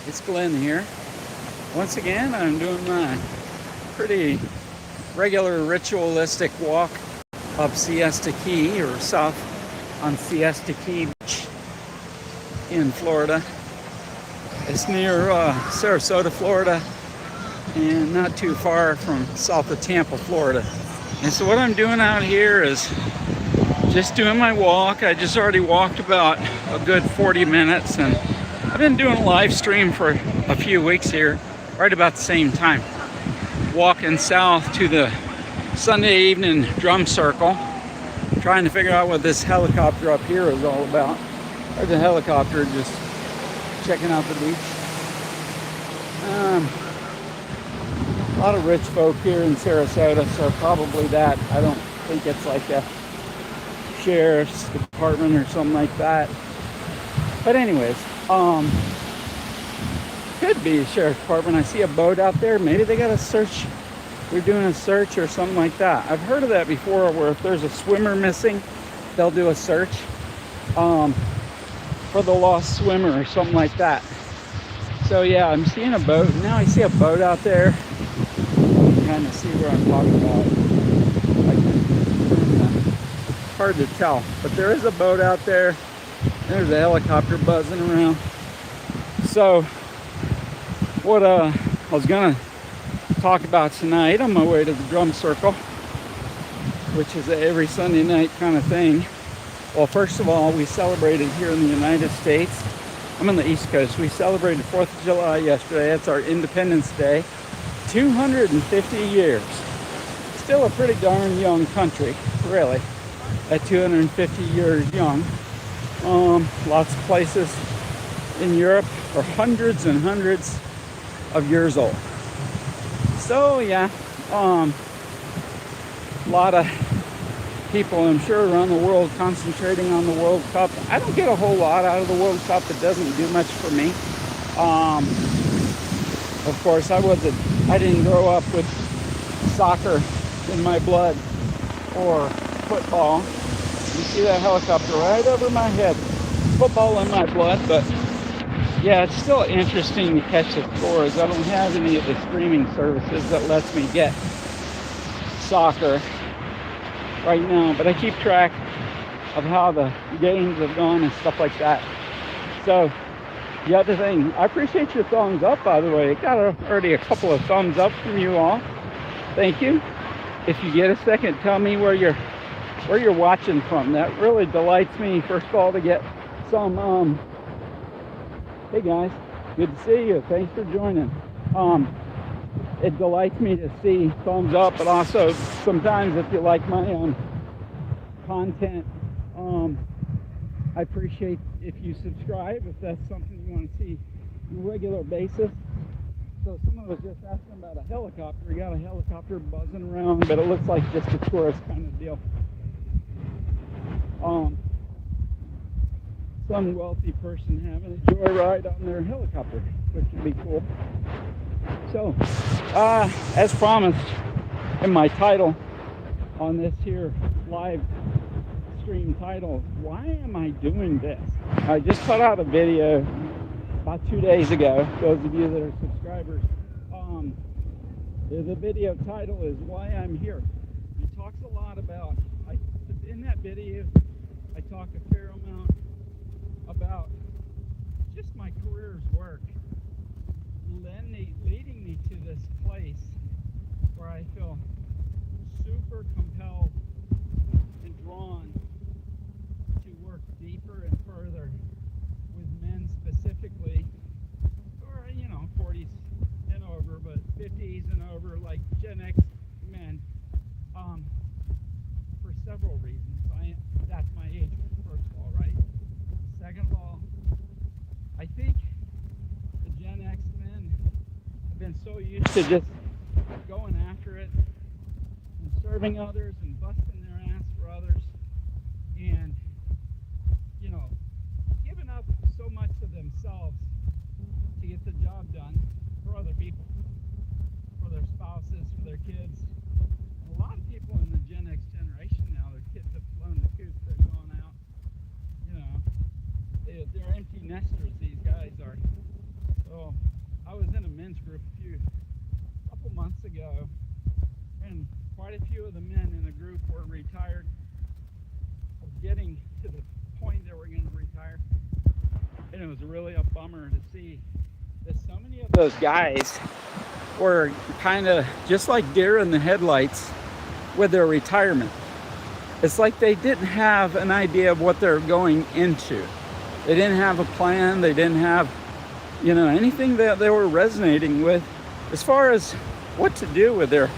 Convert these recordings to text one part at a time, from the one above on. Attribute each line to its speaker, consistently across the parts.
Speaker 1: It's Glenn here. Once again, I'm doing my pretty regular ritualistic walk up Siesta Key or south on Siesta Key Beach in Florida. It's near Sarasota, Florida, and not too far from south of Tampa, Florida. And so what I'm doing out here is just doing my walk. I just already walked about a good 40 minutes, and I've been doing a live stream for a few weeks here, right about the same time. Walking south to the Sunday evening drum circle, trying to figure out what this helicopter up here is all about. There's a helicopter just checking out the beach. A lot of rich folk here in Sarasota, so probably that. I don't think it's like a sheriff's department or something like that. But anyways, could be a sheriff's department. I see a boat out there. Maybe they got a search. They're doing a search or something like that. I've heard of that before, where if there's a swimmer missing, they'll do a search for the lost swimmer or something like that. So yeah, I'm seeing a boat. Now I see a boat out there. You can kind of see where I'm talking about. Hard to tell, but there is a boat out there. There's a helicopter buzzing around. So what I was gonna talk about tonight on my way to the drum circle, which is a every Sunday night kind of thing. Well, first of all, we celebrated here in the United States. I'm on the East Coast. We celebrated 4th of July yesterday. That's our Independence Day. 250 years. Still a pretty darn young country, really, at 250 years young. Lots of places in Europe are hundreds and hundreds of years old. So yeah, a lot of people, I'm sure, around the world concentrating on the World Cup. I don't get a whole lot out of the World Cup. It doesn't do much for me. Of course, I didn't grow up with soccer in my blood or football. You see that helicopter right over my head. Football in my blood, but yeah, it's still interesting to catch the scores. I don't have any of the streaming services that lets me get soccer right now, but I keep track of how the games have gone and stuff like that. So the other thing, I appreciate your thumbs up, by the way. I got already a couple of thumbs up from you all. Thank you. If you get a second, tell me where you're watching from. That really delights me, first of all, to get some hey guys, good to see you. Thanks for joining. It delights me to see thumbs up, but also sometimes if you like my content, I appreciate if you subscribe, if that's something you want to see on a regular basis. So someone was just asking about a helicopter. We got a helicopter buzzing around, but it looks like just a tourist kind of deal. Some wealthy person having a joyride on their helicopter, which would be cool. So, as promised in my title on this here live stream title, why am I doing this? I just put out a video about 2 days ago. Those of you that are subscribers, the video title is Why I'm Here. It talks a lot about, in that video, I talk a fair amount about just my career's work leading me to this place where I feel super compelled and drawn to work deeper and further with men specifically, or 40s and over, but 50s and over, like Gen X men, for several reasons. That's my age, first of all, right? Second of all, I think the Gen X men have been so used to just going after it and serving others and busting their ass for others and, giving up so much of themselves to get the job done for other people, for their spouses, for their kids. And a lot of people in the Gen X generation now, their kids have flown the coop, they've gone out, they're empty nesters, these guys are. So group a couple months ago, and quite a few of the men in the group were retired, or getting to the point that we're going to retire. And it was really a bummer to see that so many of those guys were kind of just like deer in the headlights with their retirement. It's like they didn't have an idea of what they're going into. They didn't have a plan. They didn't have, you know, anything that they were resonating with as far as what to do with their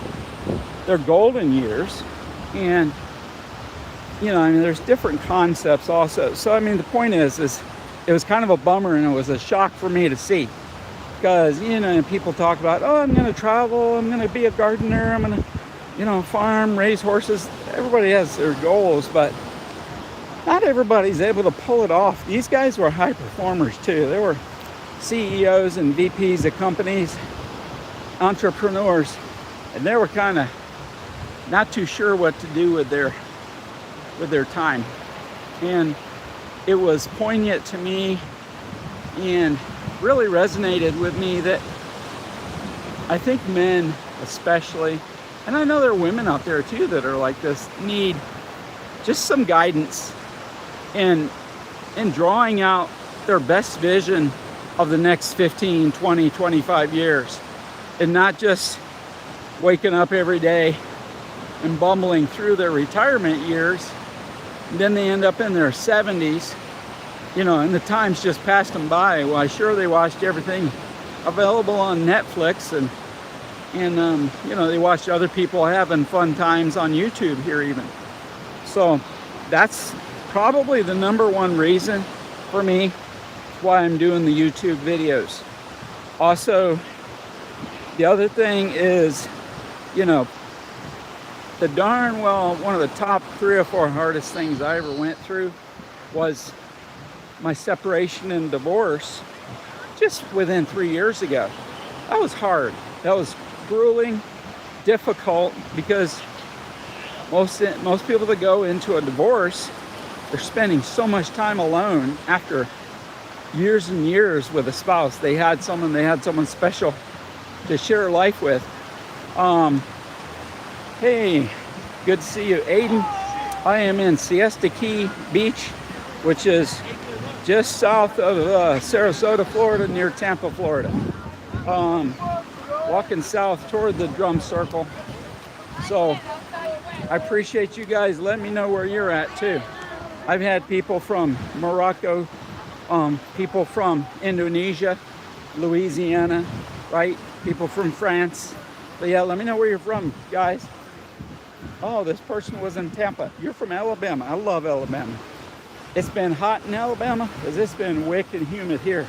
Speaker 1: golden years. And, you know, I mean, there's different concepts also. So, I mean, the point is it was kind of a bummer, and it was a shock for me to see. Because, you know, people talk about, oh, I'm going to travel, I'm going to be a gardener, I'm going to, you know, farm, raise horses. Everybody has their goals, but not everybody's able to pull it off. These guys were high performers too. They were CEOs and VPs of companies, entrepreneurs, and they were kind of not too sure what to do with their time. And it was poignant to me and really resonated with me that I think men especially, and I know there are women out there too that are like this, need just some guidance in drawing out their best vision of the next 15, 20, 25 years, and not just waking up every day and bumbling through their retirement years. And then they end up in their 70s, you know, and the time's just passed them by. Well, sure, they watched everything available on Netflix, and you know, they watched other people having fun times on YouTube here even. So that's probably the number one reason for me why I'm doing the YouTube videos. Also, the other thing is, you know, the darn well, one of the top 3 or 4 hardest things I ever went through was my separation and divorce just within 3 years ago. That was hard. That was grueling, difficult, because most people that go into a divorce, they're spending so much time alone after years and years with a spouse. They had someone special to share life with. Hey, good to see you, Aiden. I am in Siesta Key Beach, which is just south of Sarasota, Florida, near Tampa, Florida. Walking south toward the drum circle. So I appreciate you guys letting me know where you're at too. I've had people from Morocco, people from Indonesia, Louisiana, right? People from France. But yeah, let me know where you're from, guys. Oh, this person was in Tampa. You're from Alabama. I love Alabama. It's been hot in Alabama because it's been wicked humid here.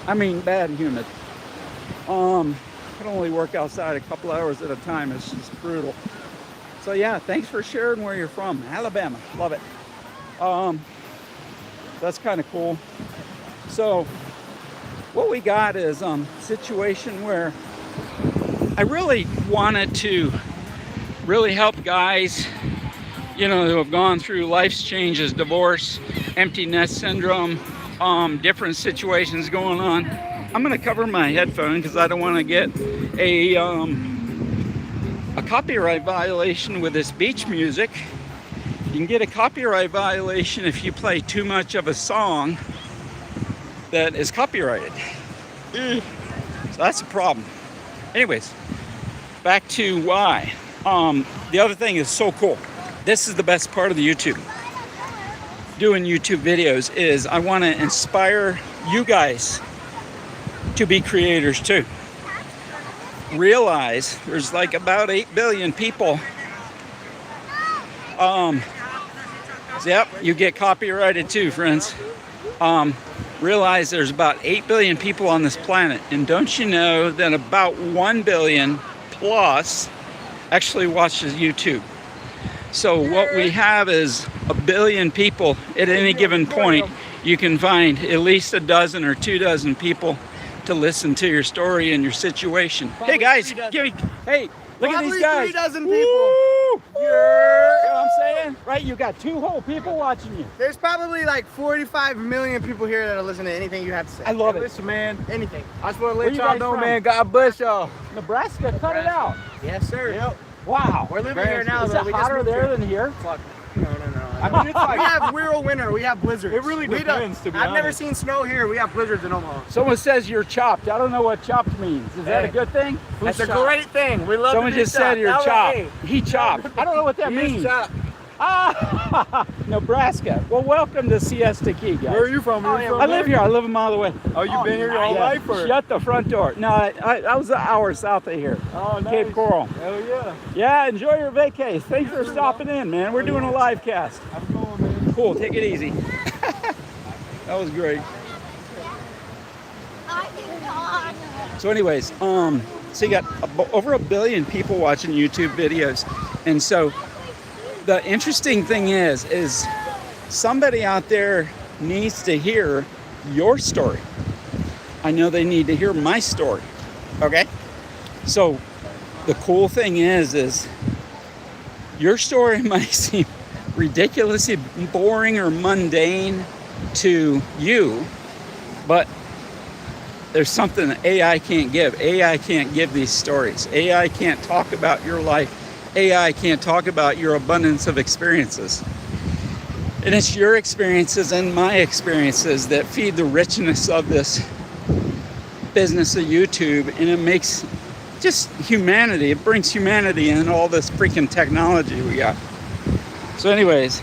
Speaker 1: I mean, bad humid. I can only work outside a couple hours at a time. It's just brutal. So yeah, thanks for sharing where you're from. Alabama, love it. That's kind of cool. So what we got is a situation where I really wanted to really help guys, you know, who have gone through life's changes, divorce, empty nest syndrome, different situations going on. I'm going to cover my headphone because I don't want to get a copyright violation with this beach music. You can get a copyright violation if you play too much of a song that is copyrighted. So that's a problem. Anyways, back to why. The other thing is so cool. This is the best part of the YouTube. Doing YouTube videos is I want to inspire you guys to be creators too. Realize there's like about 8 billion people. Yep, you get copyrighted too, friends. Realize there's about 8 billion people on this planet, and don't you know that about 1 billion plus actually watches YouTube? So what we have is 1 billion people at any given point. You can find at least a dozen or 2 dozen people to listen to your story and your situation. Hey guys, give me, hey, look at these guys. 3 dozen people. Woo! You know what I'm saying? Right? You got 2 whole people watching you.
Speaker 2: There's probably like 45 million people here that are listening to anything you have to say.
Speaker 1: I love it.
Speaker 2: Listen, man. Anything. I just want to
Speaker 1: Where
Speaker 2: let
Speaker 1: you
Speaker 2: y'all
Speaker 1: guys
Speaker 2: know,
Speaker 1: from?
Speaker 2: man. God bless y'all.
Speaker 1: Nebraska, cut it out.
Speaker 2: Yes, sir. Yep.
Speaker 1: Wow.
Speaker 2: We're living here now.
Speaker 1: Is
Speaker 2: though.
Speaker 1: it
Speaker 2: We just
Speaker 1: hotter
Speaker 2: moved
Speaker 1: there
Speaker 2: here.
Speaker 1: than here?
Speaker 2: Fuck. No.
Speaker 3: I mean, it's like,
Speaker 2: We have real winter. We have blizzards.
Speaker 3: It really depends, to be
Speaker 2: I've never
Speaker 3: honest.
Speaker 2: seen snow here. We have blizzards in Omaha.
Speaker 1: Someone says you're chopped. I don't know what chopped means. Is that a good thing?
Speaker 2: That's a great thing. We love
Speaker 1: Someone
Speaker 2: to be
Speaker 1: just said you're
Speaker 2: chopped.
Speaker 1: chopped.
Speaker 2: Hey,
Speaker 1: He chopped. I don't know what that
Speaker 2: he is
Speaker 1: means.
Speaker 2: chopped.
Speaker 1: Ah, Nebraska. Well, welcome to Siesta Key, guys.
Speaker 3: where are you from?
Speaker 2: Oh, yeah,
Speaker 1: I live here. I live a mile away.
Speaker 3: Oh, you've been here your whole
Speaker 1: Yeah.
Speaker 3: life? Or?
Speaker 1: Shut the front door. No, I was an hour south of here.
Speaker 3: Oh, nice.
Speaker 1: Cape Coral.
Speaker 3: Hell yeah.
Speaker 1: Yeah, enjoy your vacay. Thanks for stopping in, man. We're doing a live cast.
Speaker 3: I'm going, man.
Speaker 1: Cool. Take it easy. That was great. So anyways, so you got over 1 billion people watching YouTube videos. And so the interesting thing is somebody out there needs to hear your story. I know they need to hear my story. Okay? So the cool thing is your story might seem ridiculously boring or mundane to you, but there's something that AI can't give. AI can't give these stories. AI can't talk about your life. AI can't talk about your abundance of experiences. And it's your experiences and my experiences that feed the richness of this business of YouTube, and it makes just humanity. It brings humanity in all this freaking technology we got. So anyways,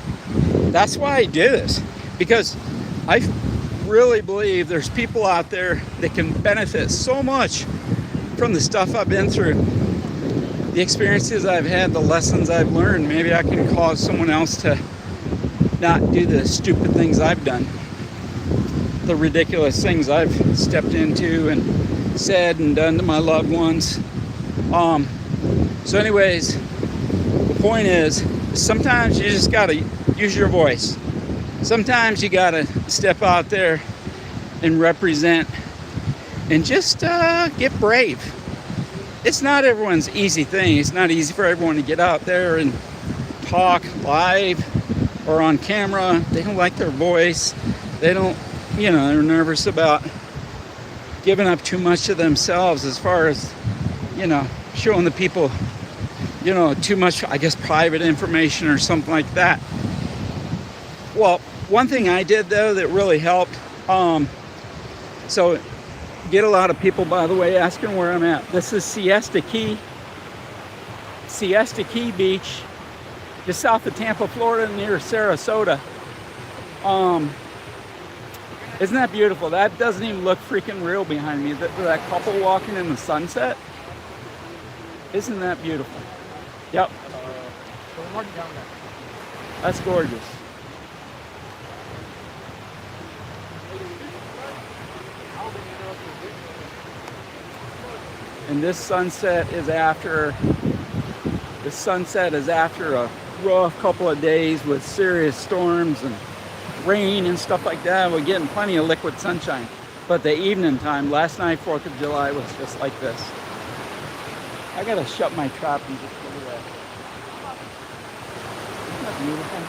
Speaker 1: that's why I do this, because I really believe there's people out there that can benefit so much from the stuff I've been through, the experiences I've had, the lessons I've learned. Maybe I can cause someone else to not do the stupid things I've done, the ridiculous things I've stepped into and said and done to my loved ones. So anyways, the point is, sometimes you just gotta use your voice. Sometimes you gotta step out there and represent and just get brave. It's not everyone's easy thing. It's not easy for everyone to get out there and talk live or on camera. They don't like their voice. They don't, they're nervous about giving up too much of themselves as far as, showing the people, too much, I guess, private information or something like that. Well, one thing I did, though, that really helped, so get a lot of people, by the way, asking where I'm at. This is Siesta Key Beach, just south of Tampa, Florida, near Sarasota. Isn't that beautiful? That doesn't even look freaking real behind me. That couple walking in the sunset. Isn't that beautiful? Yep. That's gorgeous. And this sunset is after a rough couple of days with serious storms and rain and stuff like that. We're getting plenty of liquid sunshine. But the evening time, last night, 4th of July, was just like this. I gotta shut my trap and just look at that. Isn't that beautiful?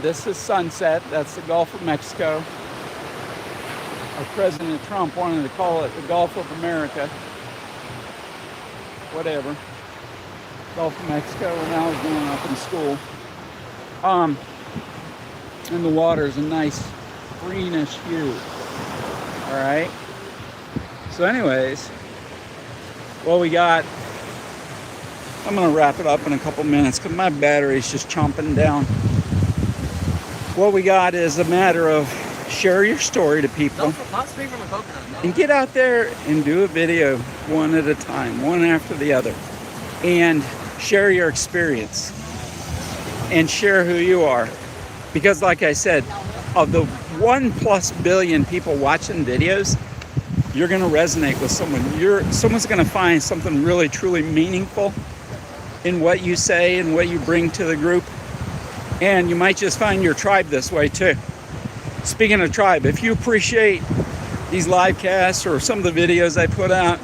Speaker 1: This is sunset. That's the Gulf of Mexico. Our President Trump wanted to call it the Gulf of America. Whatever. Gulf of Mexico, when I was growing up in school. And the water's a nice greenish hue. Alright. So anyways, what we got, I'm gonna wrap it up in a couple minutes because my battery's just chomping down. What we got is a matter of share your story to people and get out there and do a video one at a time, one after the other, and share your experience and share who you are. Because like I said, of the 1+ billion people watching videos, you're going to resonate with someone. Someone's going to find something really truly meaningful in what you say and what you bring to the group. And you might just find your tribe this way too. Speaking of tribe, if you appreciate these live casts or some of the videos I put out,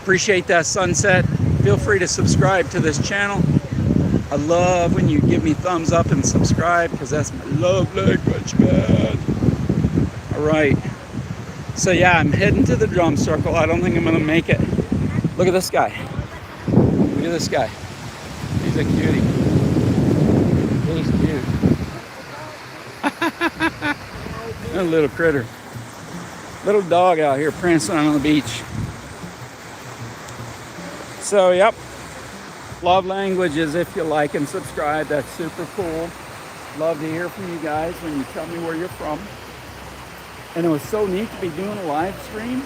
Speaker 1: Appreciate that sunset. Feel free to subscribe to this channel. I love when you give me thumbs up and subscribe because that's my love language, man. All right. So yeah, I'm heading to the drum circle. I don't think I'm gonna make it. Look at this guy. Look at this guy. He's a cutie. He's cute. A little critter. Little dog out here prancing on the beach. So yep. Love languages. If you like and subscribe, that's super cool. Love to hear from you guys when you tell me where you're from. And it was so neat to be doing a live stream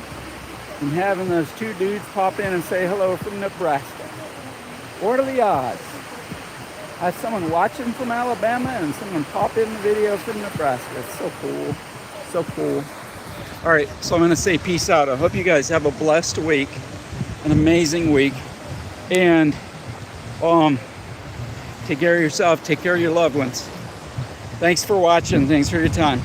Speaker 1: and having those two dudes pop in and say hello from Nebraska. What are the odds? I had someone watching from Alabama and someone pop in the video from Nebraska. It's so cool. So cool. All right, so I'm going to say peace out. I hope you guys have a blessed week, an amazing week. And take care of yourself, take care of your loved ones. Thanks for watching. Thanks for your time.